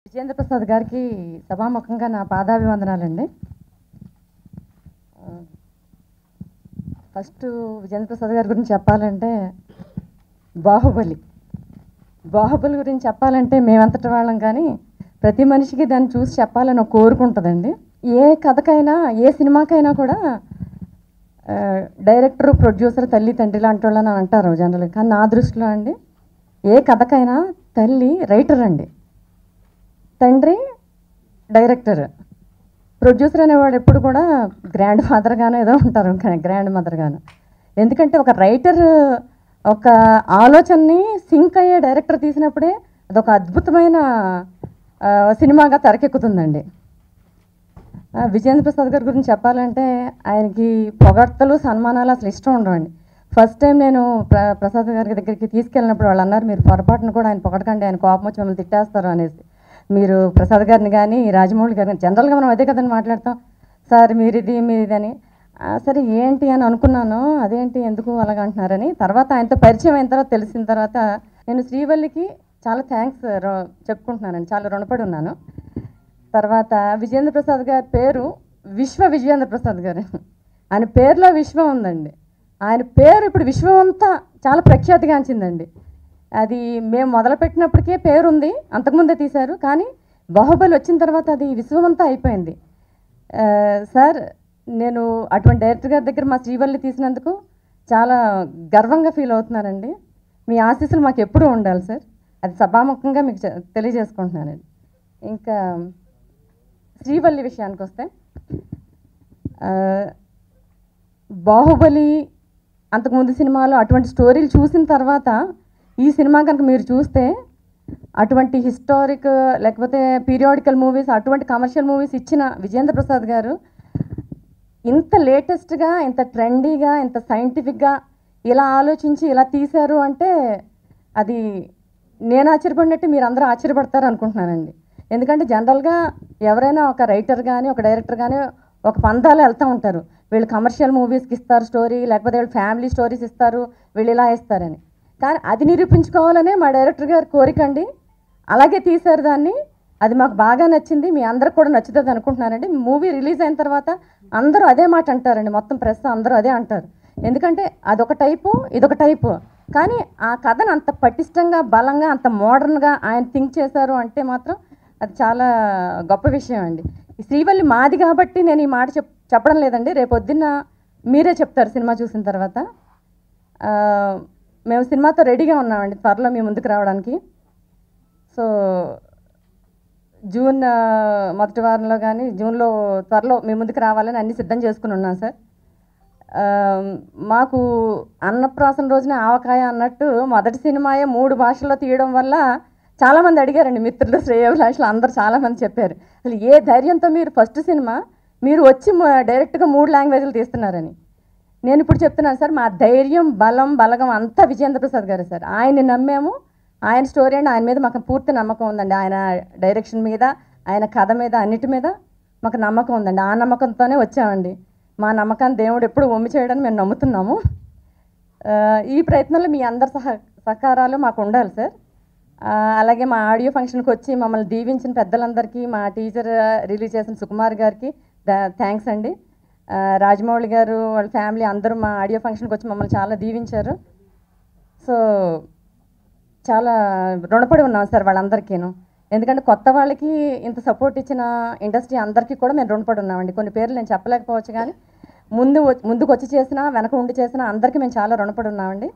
విజేంద్ర ప్రసాద్ గారికి సభాముఖంగా నా పాదాభివందనాలండి. ఫస్ట్ విజేంద్ర ప్రసాద్ గారి గురించి చెప్పాలంటే బాహుబలి గురించి చెప్పాలంటే మేమంతటి వాళ్ళం, కానీ ప్రతి మనిషికి దాన్ని చూసి చెప్పాలని ఒక కోరుకుంటుందండి. ఏ కథకైనా ఏ సినిమాకైనా కూడా డైరెక్టర్, ప్రొడ్యూసర్, తల్లి, తండ్రి లాంటి వాళ్ళని అంటారు జనరల్గా. కానీ నా దృష్టిలో అండి ఏ కథకైనా తల్లి రైటర్ అండి, తండ్రి డైరెక్టర్, ప్రొడ్యూసర్ అనేవాడు ఎప్పుడు కూడా గ్రాండ్ ఫాదర్గానే ఏదో ఉంటారు, గ్రాండ్ మదర్గాను. ఎందుకంటే ఒక రైటర్ ఒక ఆలోచనని సింక్ అయ్యే డైరెక్టర్ తీసినప్పుడే అదొక అద్భుతమైన సినిమాగా తెరకెక్కుతుందండి. విజేంద్ర ప్రసాద్ గారి గురించి చెప్పాలంటే ఆయనకి పొగడ్తలు, సన్మానాలు అసలు ఇష్టం ఉండవండి. ఫస్ట్ టైం నేను ప్రసాద్ గారి దగ్గరికి తీసుకెళ్ళినప్పుడు వాళ్ళు అన్నారు, మీరు పొరపాటును కూడా ఆయన పొగడకండి, ఆయన కోపం వచ్చి మిమ్మల్ని తిట్టేస్తారు అనేసి. మీరు ప్రసాద్ గారిని కానీ రాజమౌళి గారిని జనరల్గా మనం అదే కదని మాట్లాడతాం, సార్ మీరు ఇది అని. సరే ఏంటి అని అనుకున్నాను, అదేంటి ఎందుకు అలాగంటున్నారని. తర్వాత ఆయనతో పరిచయం అయిన తర్వాత తెలిసిన తర్వాత నేను శ్రీవల్లికి చాలా థ్యాంక్స్ చెప్పుకుంటున్నానండి, చాలా రుణపడి ఉన్నాను. తర్వాత విజేంద్ర ప్రసాద్ గారి పేరు విజేంద్ర ప్రసాద్ గారు, ఆయన పేరులో విశ్వం ఉందండి. ఆయన పేరు ఇప్పుడు విశ్వం అంతా చాలా ప్రఖ్యాతిగాంచిందండి. అది మేము మొదలుపెట్టినప్పటికే పేరుంది, అంతకుముందే తీశారు, కానీ బాహుబలి వచ్చిన తర్వాత అది విశ్వమంతా అయిపోయింది. సార్ నేను అటువంటి డైరెక్టర్ గారి దగ్గర మా శ్రీవల్లి తీసినందుకు చాలా గర్వంగా ఫీల్ అవుతున్నానండి. మీ ఆశీస్సులు మాకు ఎప్పుడూ ఉండాలి సార్, అది సభాముఖంగా మీకు తెలియజేసుకుంటున్నానండి. ఇంకా శ్రీవల్లి విషయానికి వస్తే, బాహుబలి అంతకుముందు సినిమాలో అటువంటి స్టోరీలు చూసిన తర్వాత ఈ సినిమా కనుక మీరు చూస్తే అటువంటి హిస్టారిక్ లేకపోతే పీరియాడికల్ మూవీస్, అటువంటి కమర్షియల్ మూవీస్ ఇచ్చిన విజేంద్ర ప్రసాద్ గారు ఇంత లేటెస్ట్గా, ఇంత ట్రెండీగా, ఇంత సైంటిఫిక్గా ఇలా ఆలోచించి ఇలా తీశారు అంటే అది నేను ఆశ్చర్యపడినట్టు మీరు అందరూ ఆశ్చర్యపడతారు అనుకుంటున్నానండి. ఎందుకంటే జనరల్గా ఎవరైనా ఒక రైటర్ కానీ ఒక డైరెక్టర్ కానీ ఒక పందాలు వెళ్తూ ఉంటారు, వీళ్ళు కమర్షియల్ మూవీస్కి ఇస్తారు స్టోరీ, లేకపోతే వీళ్ళు ఫ్యామిలీ స్టోరీస్ ఇస్తారు, వీళ్ళు ఇలా ఇస్తారని. కానీ అది నిరూపించుకోవాలనే మా డైరెక్టర్ గారి కోరిక అండి. అలాగే తీశారు దాన్ని, అది మాకు బాగా నచ్చింది, మీ అందరికి కూడా నచ్చుతుంది అనుకుంటున్నానండి. మూవీ రిలీజ్ అయిన తర్వాత అందరూ అదే మాట అంటారండి, మొత్తం ప్రెస్ అందరూ అదే అంటారు. ఎందుకంటే అదొక టైపు, ఇదొక టైపు, కానీ ఆ కథను అంత పటిష్టంగా, బలంగా, అంత మోడర్న్గా ఆయన థింక్ చేశారు అంటే మాత్రం అది చాలా గొప్ప విషయం అండి. ఈ శ్రీవల్లి మాది కాబట్టి నేను ఈ మాట చెప్పడం లేదండి, రేపొద్దున్న మీరే చెప్తారు సినిమా చూసిన తర్వాత. మేము సినిమాతో రెడీగా ఉన్నామండి త్వరలో మీ ముందుకు రావడానికి. సో జూన్ మొదటి వారంలో కానీ జూన్లో త్వరలో మీ ముందుకు రావాలని అన్నీ సిద్ధం చేసుకుని ఉన్నాం సార్. మాకు అన్నప్రాసన రోజున ఆవకాయ అన్నట్టు మొదటి సినిమాయే 3 భాషల్లో తీయడం వల్ల చాలామంది అడిగారండి, మిత్రులు, శ్రేయోభిలాషులు అందరూ చాలామంది చెప్పారు, అసలు ఏ ధైర్యంతో మీరు ఫస్ట్ సినిమా మీరు వచ్చి డైరెక్ట్గా 3 లాంగ్వేజ్లు తీస్తున్నారని. నేను ఇప్పుడు చెప్తున్నాను సార్, మా ధైర్యం, బలగం అంతా విజేంద్ర ప్రసాద్ గారే సార్. ఆయన్ని నమ్మాము, ఆయన స్టోరీ అండి, ఆయన మీద మాకు పూర్తి నమ్మకం ఉందండి. ఆయన డైరెక్షన్ మీద, ఆయన కథ మీద, అన్నిటి మీద మాకు నమ్మకం ఉందండి. ఆ నమ్మకంతోనే వచ్చామండి. మా నమ్మకాన్ని దేవుడు ఎప్పుడు వమ్మి చేయడానికి మేము నమ్ముతున్నాము. ఈ ప్రయత్నంలో మీ అందరి సహకారాలు మాకు ఉండాలి సార్. అలాగే మా ఆడియో ఫంక్షన్కి వచ్చి మమ్మల్ని దీవించిన పెద్దలందరికీ, మా టీచర్ రిలీజ్ చేసిన సుకుమార్ గారికి థ్యాంక్స్ అండి. రాజమౌళి గారు వాళ్ళ ఫ్యామిలీ అందరూ మా ఆడియో ఫంక్షన్కి వచ్చి మమ్మల్ని చాలా దీవించారు. సో చాలా రుణపడి ఉన్నాం సార్ వాళ్ళందరికీను. ఎందుకంటే కొత్త వాళ్ళకి ఇంత సపోర్ట్ ఇచ్చిన ఇండస్ట్రీ అందరికీ కూడా మేము రుణపడి ఉన్నామండి. కొన్ని పేర్లు నేను చెప్పలేకపోవచ్చు, కానీ ముందుకు వచ్చి చేసినా, వెనక ఉండి చేసినా అందరికీ మేము చాలా రుణపడి ఉన్నామండి.